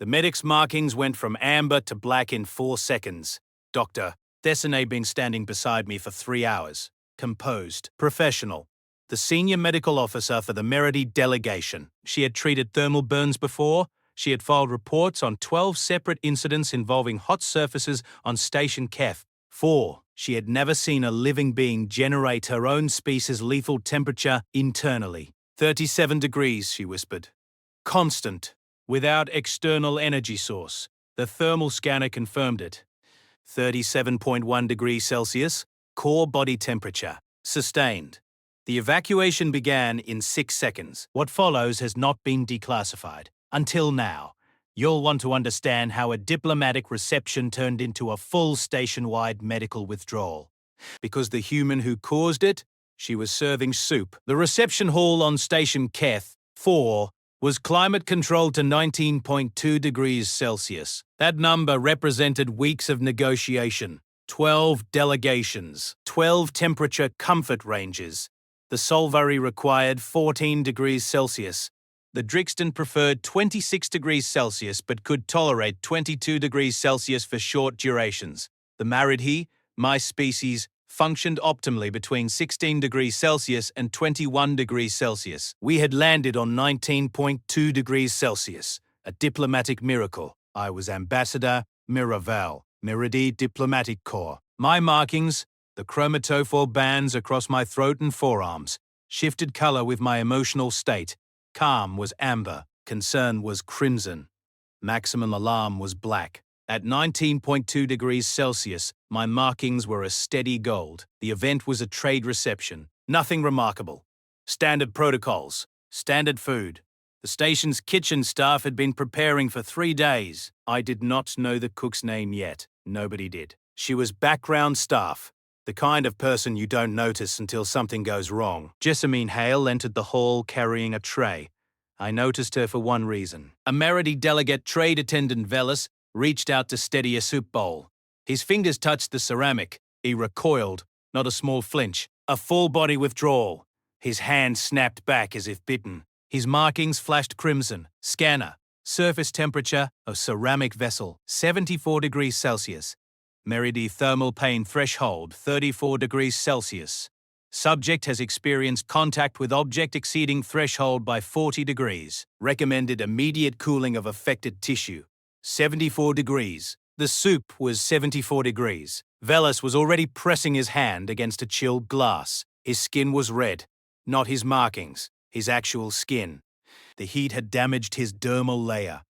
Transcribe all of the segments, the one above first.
The medic's markings went from amber to black in 4 seconds. Dr. Thesane been standing beside me for 3 hours. Composed, professional. The senior medical officer for the Merity delegation. She had treated thermal burns before. She had filed reports on 12 separate incidents involving hot surfaces on Station Kef. 4. She had never seen a living being generate her own species' lethal temperature internally. 37 degrees, she whispered. Constant, without external energy source. The thermal scanner confirmed it. 37.1 degrees Celsius, core body temperature. Sustained. The evacuation began in 6 seconds. What follows has not been declassified. Until now. You'll want to understand how a diplomatic reception turned into a full station-wide medical withdrawal. Because the human who caused it, she was serving soup. The reception hall on Station Keth, 4, was climate-controlled to 19.2 degrees Celsius. That number represented weeks of negotiation, 12 delegations, 12 temperature comfort ranges. The Solvari required 14 degrees Celsius. The Drixton preferred 26 degrees Celsius but could tolerate 22 degrees Celsius for short durations. The Maridhi, my species, functioned optimally between 16 degrees Celsius and 21 degrees Celsius. We had landed on 19.2 degrees Celsius, a diplomatic miracle. I was Ambassador Miraval, Merity Diplomatic Corps. My markings, the chromatophore bands across my throat and forearms, shifted color with my emotional state. Calm was amber, concern was crimson. Maximum alarm was black. At 19.2 degrees Celsius, my markings were a steady gold. The event was a trade reception. Nothing remarkable. Standard protocols. Standard food. The station's kitchen staff had been preparing for 3 days. I did not know the cook's name yet. Nobody did. She was background staff. The kind of person you don't notice until something goes wrong. Jessamine Hale entered the hall carrying a tray. I noticed her for one reason. A Merity delegate trade attendant Velas reached out to steady a soup bowl. His fingers touched the ceramic. He recoiled, not a small flinch, a full-body withdrawal. His hand snapped back as if bitten. His markings flashed crimson. Scanner. Surface temperature of ceramic vessel, 74 degrees Celsius. Merity thermal pain threshold, 34 degrees Celsius. Subject has experienced contact with object exceeding threshold by 40 degrees. Recommended immediate cooling of affected tissue. 74 degrees. The soup was 74 degrees. Velas was already pressing his hand against a chilled glass. His skin was red. Not his markings, his actual skin. The heat had damaged his dermal layer,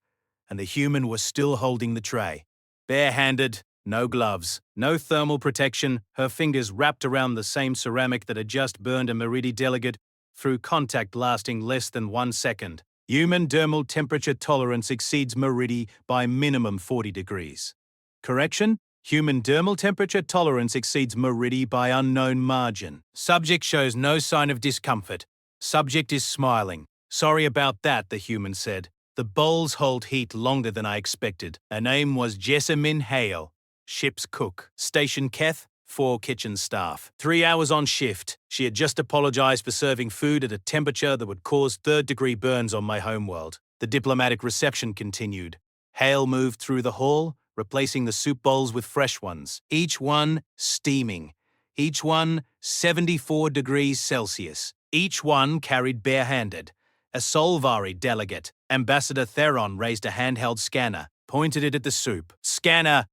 and the human was still holding the tray. Bare-handed, no gloves, no thermal protection, her fingers wrapped around the same ceramic that had just burned a Merity delegate through contact lasting less than 1 second. Human dermal temperature tolerance exceeds Merity by minimum 40 degrees. Correction? Human dermal temperature tolerance exceeds Merity by unknown margin. Subject shows no sign of discomfort. Subject is smiling. Sorry about that, the human said. The bowls hold heat longer than I expected. Her name was Jessamine Hale. Ship's cook. Station Keth, 4 kitchen staff. 3 hours on shift. She had just apologized for serving food at a temperature that would cause third-degree burns on my homeworld. The diplomatic reception continued. Hale moved through the hall, replacing the soup bowls with fresh ones. Each one steaming. Each one 74 degrees Celsius. Each one carried bare-handed. A Solvari delegate, Ambassador Theron, raised a handheld scanner, pointed it at the soup. Scanner.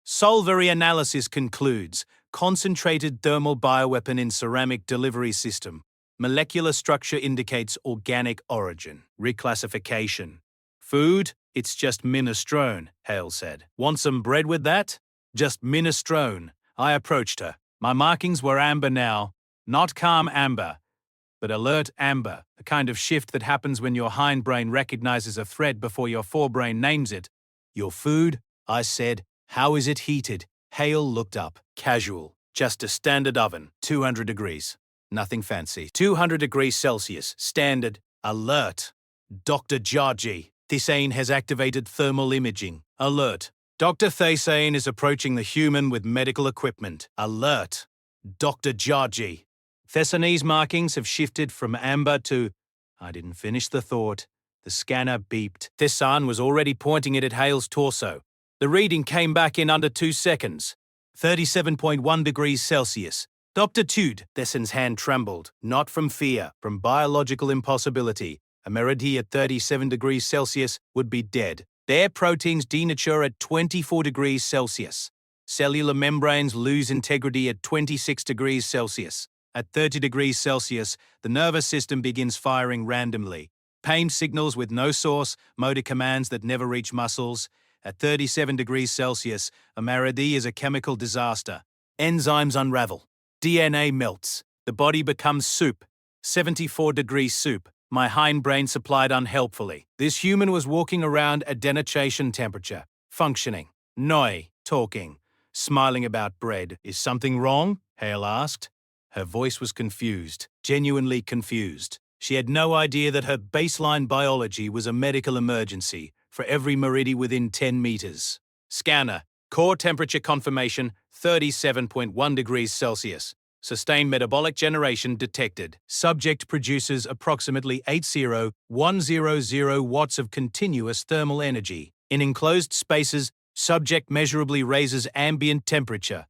Solvari analysis concludes. Concentrated thermal bioweapon in ceramic delivery system. Molecular structure indicates organic origin. Reclassification. Food? It's just minestrone, Hale said. Want some bread with that? Just minestrone. I approached her. My markings were amber now. Not calm amber, but alert amber, a kind of shift that happens when your hindbrain recognizes a threat before your forebrain names it. Your food? I said. How is it heated? Hale looked up. Casual. Just a standard oven. 200 degrees. Nothing fancy. 200 degrees Celsius. Standard. Alert. Dr. Jarji. Thesane has activated thermal imaging. Alert. Dr. Thesane is approaching the human with medical equipment. Alert. Dr. Jarji. Thesane's markings have shifted from amber to... I didn't finish the thought. The scanner beeped. Thessan was already pointing it at Hale's torso. The reading came back in under 2 seconds. 37.1 degrees Celsius. Dr. Tude, Thessan's hand trembled. Not from fear, from biological impossibility. A Meridie at 37 degrees Celsius would be dead. Their proteins denature at 24 degrees Celsius. Cellular membranes lose integrity at 26 degrees Celsius. At 30 degrees Celsius, the nervous system begins firing randomly. Pain signals with no source, motor commands that never reach muscles. At 37 degrees Celsius, a Meridie is a chemical disaster. Enzymes unravel. DNA melts. The body becomes soup. 74 degrees soup. My hindbrain supplied unhelpfully. This human was walking around at denaturation temperature, functioning, noi, talking, smiling about bread. Is something wrong? Hale asked. Her voice was confused, genuinely confused. She had no idea that her baseline biology was a medical emergency for every Meridie within 10 meters. Scanner, core temperature confirmation, 37.1 degrees Celsius. Sustained metabolic generation detected. Subject produces approximately 80,100 watts of continuous thermal energy. In enclosed spaces, subject measurably raises ambient temperature.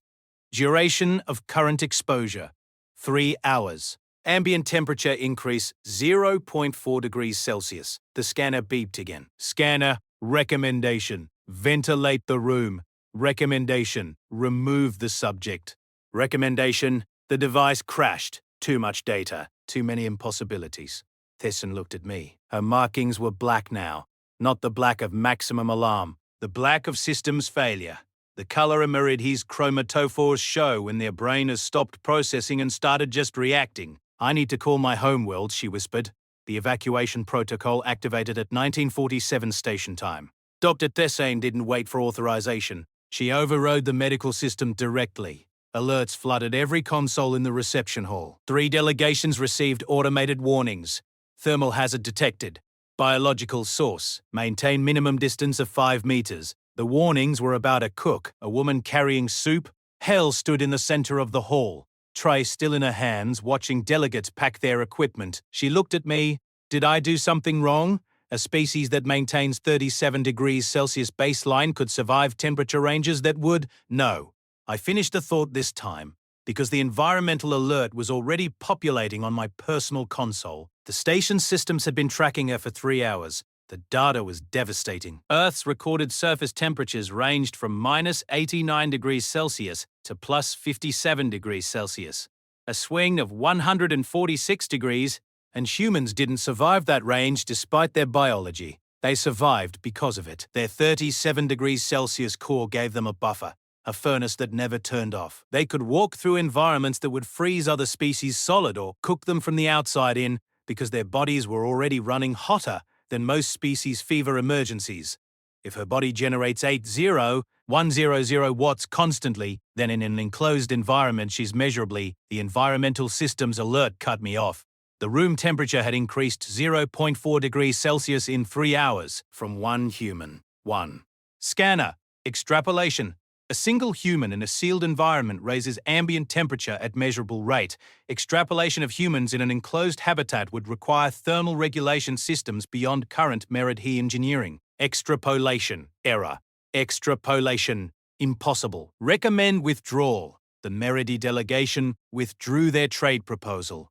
Duration of current exposure, 3 hours. Ambient temperature increase 0.4 degrees Celsius. The scanner beeped again. Scanner, recommendation. Ventilate the room. Recommendation, remove the subject. Recommendation, the device crashed. Too much data, too many impossibilities. Thessan looked at me. Her markings were black now. Not the black of maximum alarm, the black of systems failure. The color of Meridie's chromatophores show when their brain has stopped processing and started just reacting. I need to call my homeworld, she whispered. The evacuation protocol activated at 1947 station time. Dr. Thessan didn't wait for authorization. She overrode the medical system directly. Alerts flooded every console in the reception hall. 3 delegations received automated warnings. Thermal hazard detected. Biological source. Maintain minimum distance of 5 meters. The warnings were about a cook, a woman carrying soup. Hale stood in the center of the hall, tray still in her hands, watching delegates pack their equipment. She looked at me. Did I do something wrong? A species that maintains 37 degrees Celsius baseline could survive temperature ranges that would? No. I finished the thought this time, because the environmental alert was already populating on my personal console. The station systems had been tracking her for 3 hours. The data was devastating. Earth's recorded surface temperatures ranged from minus 89 degrees Celsius to plus 57 degrees Celsius. A swing of 146 degrees, and humans didn't survive that range despite their biology. They survived because of it. Their 37 degrees Celsius core gave them a buffer, a furnace that never turned off. They could walk through environments that would freeze other species solid or cook them from the outside in because their bodies were already running hotter than most species' fever emergencies. If her body generates 80,100 watts constantly, then in an enclosed environment she's measurably, the environmental system's alert cut me off. The room temperature had increased 0.4 degrees Celsius in 3 hours from one human. 1. Scanner. Extrapolation. A single human in a sealed environment raises ambient temperature at measurable rate. Extrapolation of humans in an enclosed habitat would require thermal regulation systems beyond current Meridie engineering. Extrapolation. Error. Extrapolation. Impossible. Recommend withdrawal. The Meridie delegation withdrew their trade proposal.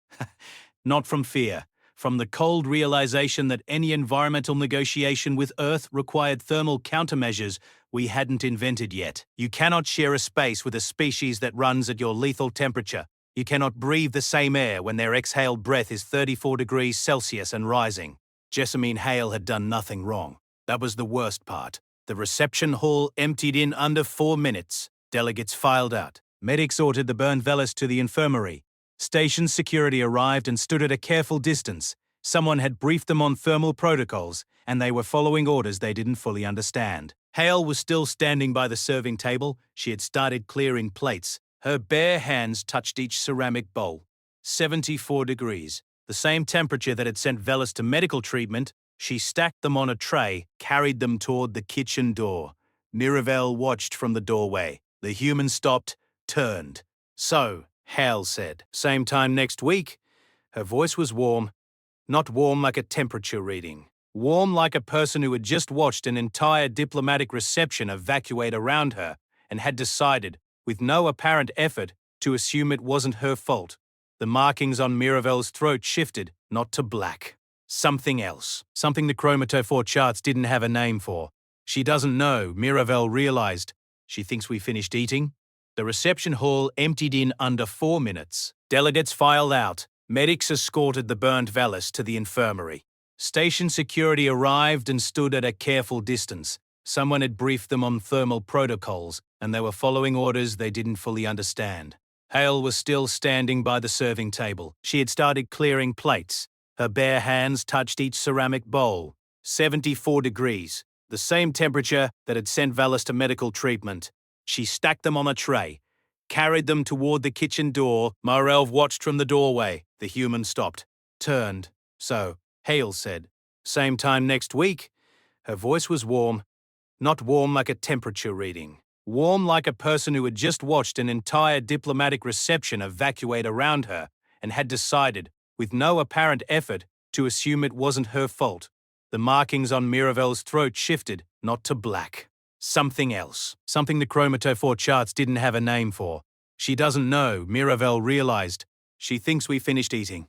Not from fear, from the cold realization that any environmental negotiation with Earth required thermal countermeasures we hadn't invented yet. You cannot share a space with a species that runs at your lethal temperature. You cannot breathe the same air when their exhaled breath is 34 degrees Celsius and rising. Jessamine Hale had done nothing wrong. That was the worst part. The reception hall emptied in under 4 minutes. Delegates filed out. Medics ordered the burned Velas to the infirmary. Station security arrived and stood at a careful distance. Someone had briefed them on thermal protocols, and they were following orders they didn't fully understand. Hale was still standing by the serving table. She had started clearing plates. Her bare hands touched each ceramic bowl. 74 degrees, the same temperature that had sent Velas to medical treatment. She stacked them on a tray, carried them toward the kitchen door. Mirabelle watched from the doorway. The human stopped, turned. So, Hale said, same time next week. Her voice was warm, not warm like a temperature reading. Warm like a person who had just watched an entire diplomatic reception evacuate around her and had decided, with no apparent effort, to assume it wasn't her fault. The markings on Miravel's throat shifted, not to black. Something else. Something the Chromatophore charts didn't have a name for. She doesn't know, Miravel realized. She thinks we finished eating? The reception hall emptied in under 4 minutes. Delegates filed out. Medics escorted the burnt Velis to the infirmary. Station security arrived and stood at a careful distance. Someone had briefed them on thermal protocols, and they were following orders they didn't fully understand. Hale was still standing by the serving table. She had started clearing plates. Her bare hands touched each ceramic bowl. 74 degrees, the same temperature that had sent Velis to medical treatment. She stacked them on a tray, carried them toward the kitchen door. Morelv watched from the doorway. The human stopped, turned. So, Hale said, "Same time next week." Her voice was warm, not warm like a temperature reading. Warm like a person who had just watched an entire diplomatic reception evacuate around her and had decided, with no apparent effort, to assume it wasn't her fault. The markings on Miravel's throat shifted, not to black. Something else. Something the Chromatophore charts didn't have a name for. She doesn't know, Miravel realized. She thinks we finished eating.